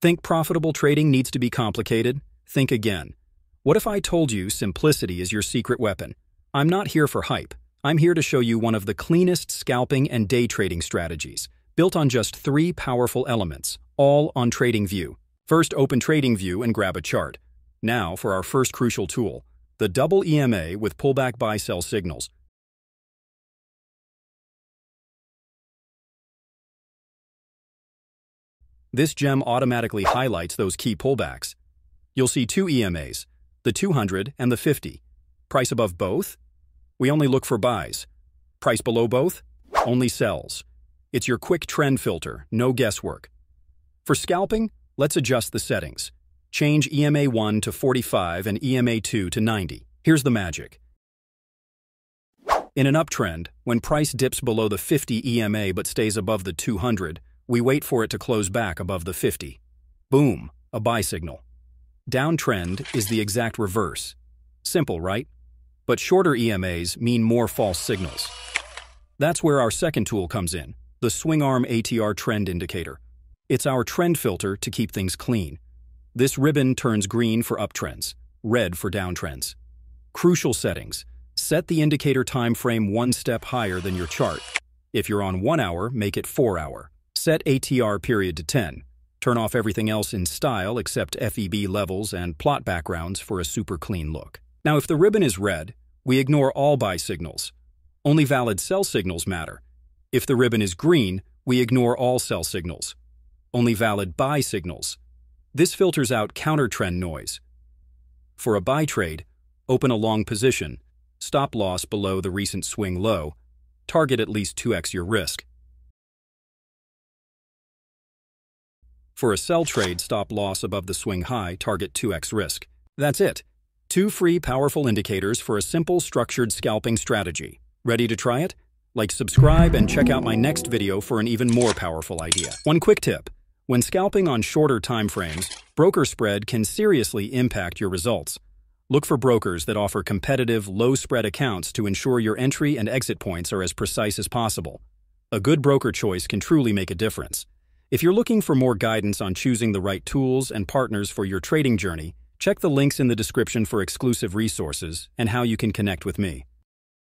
Think profitable trading needs to be complicated? Think again. What if I told you simplicity is your secret weapon? I'm not here for hype. I'm here to show you one of the cleanest scalping and day trading strategies, built on just 3 powerful elements, all on TradingView. First, open TradingView and grab a chart. Now for our first crucial tool, the double EMA with pullback buy-sell signals. This gem automatically highlights those key pullbacks. You'll see 2 EMAs, the 200 and the 50. Price above both? We only look for buys. Price below both? Only sells. It's your quick trend filter, no guesswork. For scalping, let's adjust the settings. Change EMA 1 to 45 and EMA 2 to 90. Here's the magic. In an uptrend, when price dips below the 50 EMA but stays above the 200, we wait for it to close back above the 50. Boom, a buy signal. Downtrend is the exact reverse. Simple, right? But shorter EMAs mean more false signals. That's where our second tool comes in, the Swing Arm ATR Trend indicator. It's our trend filter to keep things clean. This ribbon turns green for uptrends, red for downtrends. Crucial settings. Set the indicator time frame 1 step higher than your chart. If you're on 1 hour, make it 4 hour. Set ATR period to 10. Turn off everything else in style except FEB levels and plot backgrounds for a super clean look. Now, if the ribbon is red, we ignore all buy signals. Only valid sell signals matter. If the ribbon is green, we ignore all sell signals. Only valid buy signals. This filters out counter-trend noise. For a buy trade, open a long position, stop loss below the recent swing low, target at least 2x your risk. For a sell trade, stop loss above the swing high, target 2x risk. That's it. 2 free, powerful indicators for a simple, structured scalping strategy. Ready to try it? Like, subscribe, and check out my next video for an even more powerful idea. One quick tip. When scalping on shorter time frames, broker spread can seriously impact your results. Look for brokers that offer competitive, low-spread accounts to ensure your entry and exit points are as precise as possible. A good broker choice can truly make a difference. If you're looking for more guidance on choosing the right tools and partners for your trading journey, check the links in the description for exclusive resources and how you can connect with me.